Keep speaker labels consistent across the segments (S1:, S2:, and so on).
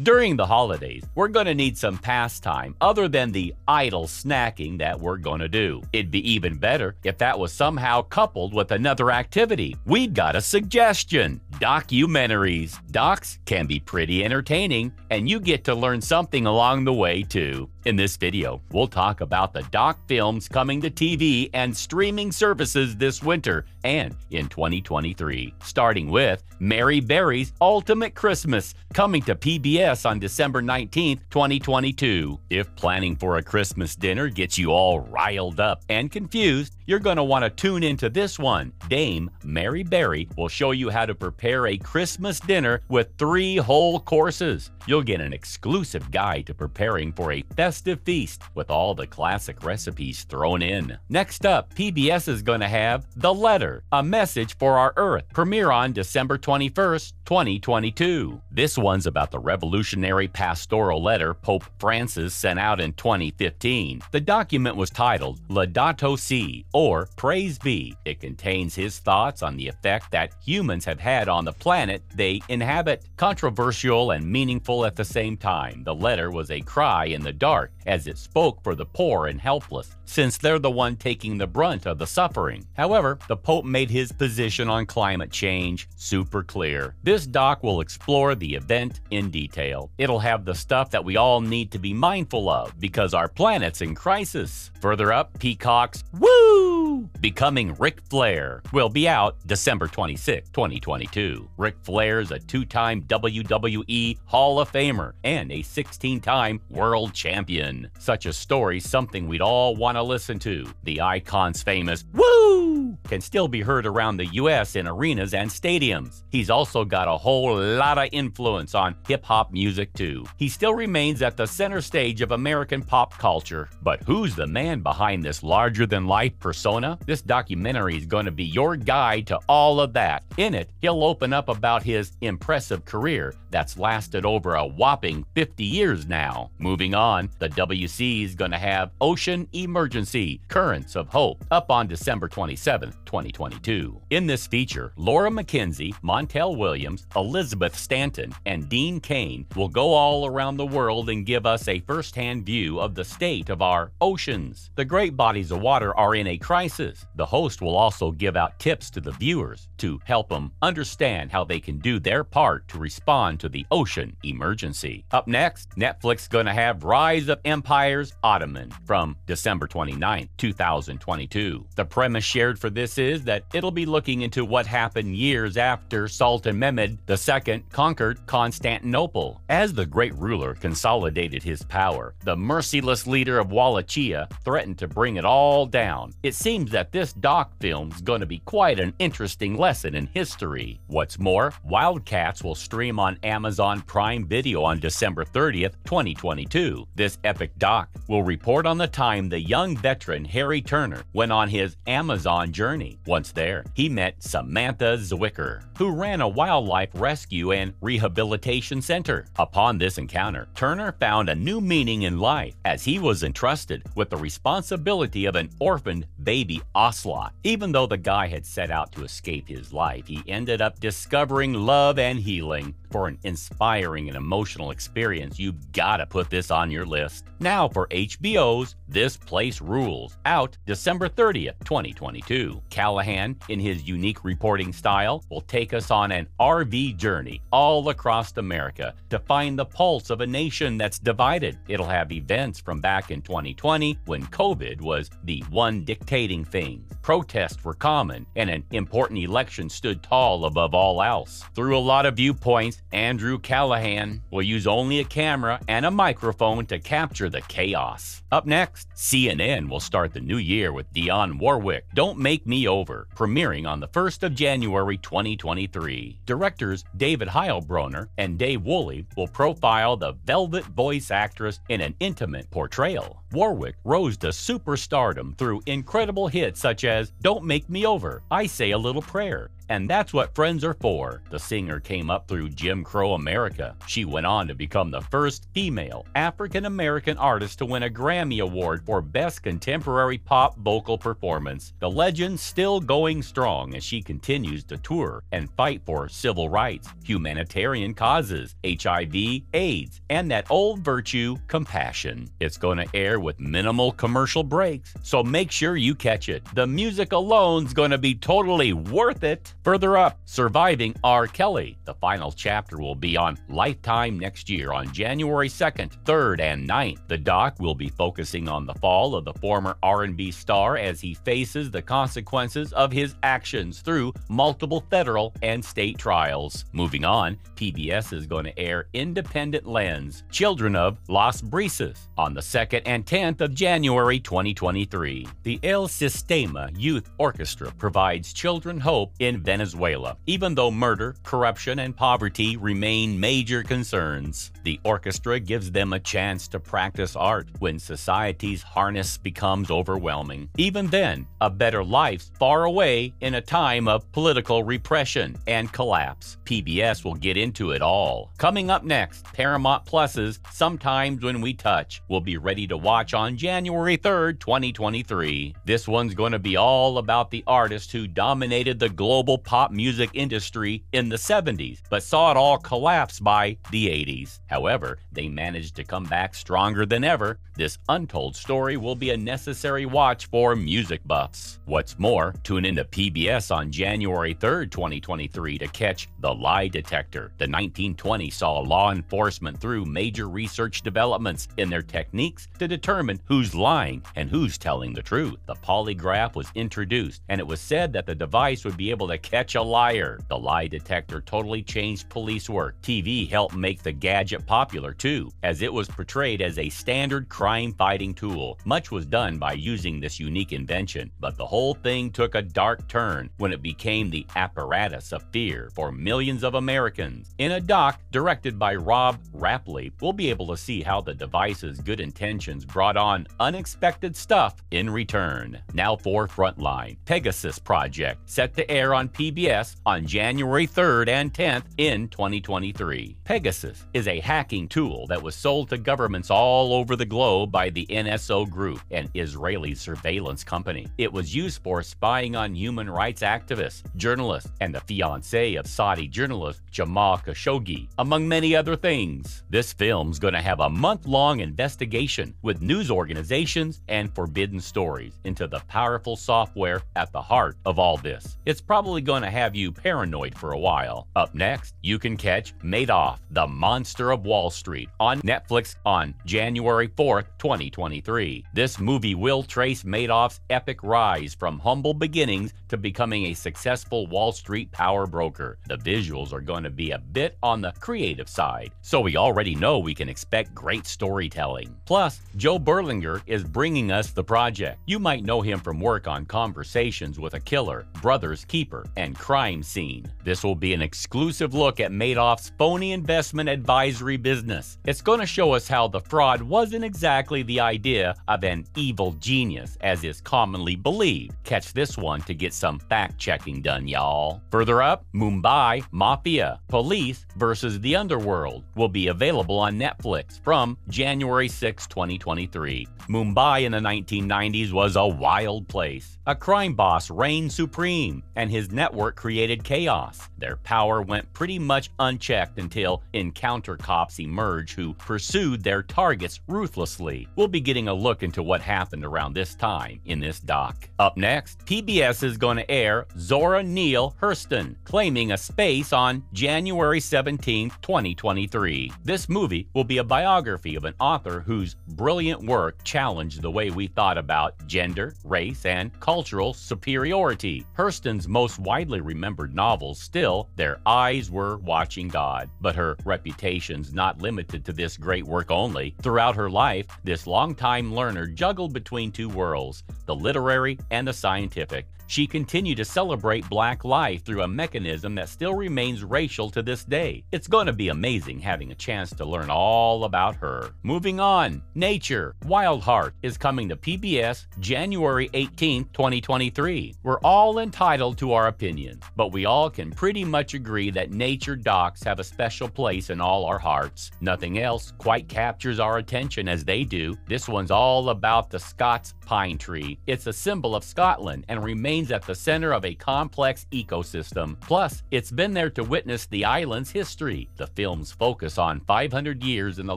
S1: During the holidays, we're gonna need some pastime other than the idle snacking that we're gonna do. It'd be even better if that was somehow coupled with another activity. We've got a suggestion: documentaries. Docs can be pretty entertaining, and you get to learn something along the way too. In this video, we'll talk about the doc films coming to TV and streaming services this winter and in 2023, starting with Mary Berry's Ultimate Christmas, coming to PBS on December 19th, 2022. If planning for a Christmas dinner gets you all riled up and confused, you're going to want to tune into this one. Dame Mary Berry will show you how to prepare a Christmas dinner with 3 whole courses. You'll get an exclusive guide to preparing for a festive feast with all the classic recipes thrown in. Next up, PBS is going to have The Letter, A Message for Our Earth, premiere on December 21st, 2022. This one's about the revolutionary pastoral letter Pope Francis sent out in 2015. The document was titled Laudato Si, or Praise Be. It contains his thoughts on the effect that humans have had on the planet they inhabit. Controversial and meaningful at the same time, the letter was a cry in the dark as it spoke for the poor and helpless, since they're the one taking the brunt of the suffering. However, the Pope made his position on climate change super clear. This doc will explore the event in detail. It'll have the stuff that we all need to be mindful of because our planet's in crisis. Further up, Peacock's Woo! Becoming Ric Flair will be out December 26, 2022. Ric Flair's a 2-time WWE Hall of Famer and a 16-time world champion. Such a story's something we'd all want to listen to. The icon's famous Woo! Can still be heard around the US in arenas and stadiums. He's also got a whole lot of influence on hip-hop music too. He still remains at the center stage of American pop culture. But who's the man behind this larger-than-life persona? This documentary is going to be your guide to all of that. In it, he'll open up about his impressive career that's lasted over a whopping 50 years now. Moving on, the WC is going to have Ocean Emergency: Currents of Hope up on December 27, 2022. In this feature, Laura McKenzie, Montel Williams, Elizabeth Stanton, and Dean Cain will go all around the world and give us a first-hand view of the state of our oceans. The great bodies of water are in a crisis. The host will also give out tips to the viewers to help them understand how they can do their part to respond to the ocean emergency. Up next, Netflix gonna have Rise of Empires: Ottoman from December 29, 2022. The premise shared for this is that it'll be looking into what happened years after Sultan Mehmed II conquered Constantinople. As the great ruler consolidated his power, the merciless leader of Wallachia threatened to bring it all down. It seems that this doc film's going to be quite an interesting lesson in history. What's more, Wildcats will stream on Amazon Prime Video on December 30th, 2022. This epic doc will report on the time the young veteran Harry Turner went on his Amazon journey. Once there, he met Samantha Zwicker, who ran a wildlife rescue and rehabilitation center. Upon this encounter, Turner found a new meaning in life as he was entrusted with the responsibility of an orphaned baby ocelot. Even though the guy had set out to escape his life, he ended up discovering love and healing. For an inspiring and emotional experience, you've gotta put this on your list. Now for HBO's This Place Rules, out December 30th, 2022. Callahan, in his unique reporting style, will take us on an RV journey all across America to find the pulse of a nation that's divided. It'll have events from back in 2020 when COVID was the one dictating things. Protests were common, and an important election stood tall above all else. Through a lot of viewpoints, Andrew Callahan will use only a camera and a microphone to capture the chaos. Up next, CNN will start the new year with Dionne Warwick, Don't Make Me Over, premiering on the 1st of January 2023. Directors David Heilbronner and Dave Woolley will profile the Velvet voice actress in an intimate portrayal. Warwick rose to superstardom through incredible hits such as Don't Make Me Over, I Say a Little Prayer, and that's what friends are for. The singer came up through Jim Crow America. She went on to become the first female African-American artist to win a Grammy Award for Best Contemporary Pop Vocal Performance. The legend's still going strong as she continues to tour and fight for civil rights, humanitarian causes, HIV, AIDS, and that old virtue, compassion. It's going to air with minimal commercial breaks, so make sure you catch it. The music alone's going to be totally worth it. Further up, Surviving R. Kelly. The final chapter will be on Lifetime next year on January 2nd, 3rd, and 9th. The doc will be focusing on the fall of the former R&B star as he faces the consequences of his actions through multiple federal and state trials. Moving on, PBS is going to air Independent Lens, Children of Las Brisas on the 2nd and 10th of January 2023. The El Sistema Youth Orchestra provides children hope in Venezuela, even though murder, corruption, and poverty remain major concerns. The orchestra gives them a chance to practice art when society's harness becomes overwhelming. Even then, a better life's far away in a time of political repression and collapse. PBS will get into it all. Coming up next, Paramount Plus's Sometimes When We Touch will be ready to watch on January 3rd, 2023. This one's going to be all about the artist who dominated the global pop music industry in the 70s, but saw it all collapse by the 80s. However, they managed to come back stronger than ever. This untold story will be a necessary watch for music buffs. What's more, tune into PBS on January 3rd, 2023 to catch The Lie Detector. The 1920s saw law enforcement through major research developments in their techniques to determine who's lying and who's telling the truth. The polygraph was introduced, and it was said that the device would be able to catch a liar. The lie detector totally changed police work. TV helped make the gadget popular too, as it was portrayed as a standard crime-fighting tool. Much was done by using this unique invention, but the whole thing took a dark turn when it became the apparatus of fear for millions of Americans. In a doc directed by Rob Rapley, we'll be able to see how the device's good intentions brought on unexpected stuff in return. Now for Frontline, Pegasus Project, set to air on PBS on January 3rd and 10th in 2023. Pegasus is a hacking tool that was sold to governments all over the globe by the NSO Group, an Israeli surveillance company. It was used for spying on human rights activists, journalists, and the fiancé of Saudi journalist Jamal Khashoggi, among many other things. This film's going to have a month-long investigation with news organizations and forbidden stories into the powerful software at the heart of all this. It's probably going to have you paranoid for a while. Up next, you can catch Madoff, the Monster of Wall Street on Netflix on January 4th, 2023. This movie will trace Madoff's epic rise from humble beginnings to becoming a successful Wall Street power broker. The visuals are going to be a bit on the creative side, so we already know we can expect great storytelling. Plus, Joe Berlinger is bringing us the project. You might know him from work on Conversations with a Killer, Brother's Keeper, and Crime Scene. This will be an exclusive look at Madoff's phony investment advisory business. It's going to show us how the fraud wasn't exactly the idea of an evil genius, as is commonly believed. Catch this one to get some fact-checking done, y'all. Further up, Mumbai Mafia, Police versus the Underworld will be available on Netflix from January 6, 2023. Mumbai in the 1990s was a wild place. A crime boss reigned supreme, and his network created chaos. Their power went pretty much unchecked until encounter cops emerged who pursued their targets ruthlessly. We'll be getting a look into what happened around this time in this doc. Up next, PBS is going to air Zora Neale Hurston, Claiming a Space on January 17, 2023. This movie will be a biography of an author whose brilliant work challenged the way we thought about gender, race, and cultural superiority. Hurston's most widely remembered novels still Their Eyes Were Watching God, but her reputation's not limited to this great work only. Throughout her life, this longtime learner juggled between two worlds, the literary and the scientific. She continued to celebrate Black life through a mechanism that still remains racial to this day. It's going to be amazing having a chance to learn all about her. Moving on, Nature, Wild Heart is coming to PBS January 18, 2023. We're all entitled to our opinion opinions, but we all can pretty much agree that nature docs have a special place in all our hearts. Nothing else quite captures our attention as they do. This one's all about the Scots pine tree. It's a symbol of Scotland and remains at the center of a complex ecosystem. Plus, it's been there to witness the island's history. The films focus on 500 years in the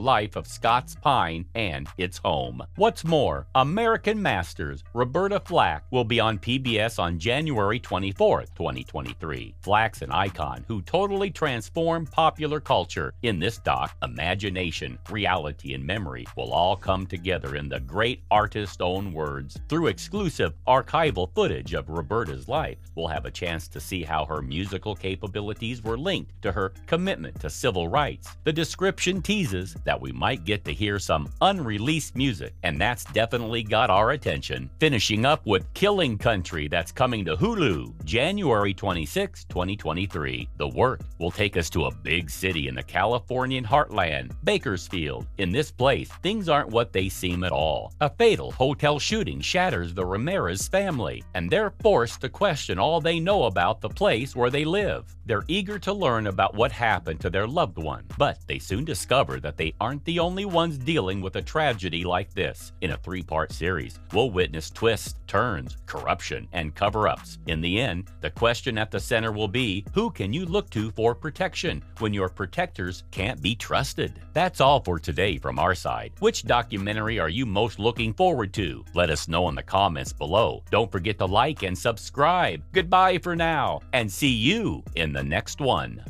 S1: life of Scots pine and its home. What's more, American Masters Roberta Flack will be on PBS on January 24th, 2023. Flack's an icon who totally transformed popular culture. In this doc, imagination, reality, and memory will all come together in the great artist's own words. Through exclusive archival footage of Roberta's life, we'll have a chance to see how her musical capabilities were linked to her commitment to civil rights. The description teases that we might get to hear some unreleased music, and that's definitely got our attention. Finishing up with Killing Country, that's coming to Hulu January 26, 2023. The work will take us to a big city in the Californian heartland, Bakersfield. In this place, things aren't what they seem at all. A fatal hotel shooting shatters the Ramirez family, and they're forced to question all they know about the place where they live. They're eager to learn about what happened to their loved one, but they soon discover that they aren't the only ones dealing with a tragedy like this. In a 3-part series, we'll witness twists, turns, corruption, and cover-ups. In the end, the question at the center will be, who can you look to for protection when your protectors can't be trusted? That's all for today from our side. Which documentary are you most looking forward to? Let us know in the comments below. Don't forget to like and subscribe. Goodbye for now, and see you in the next one.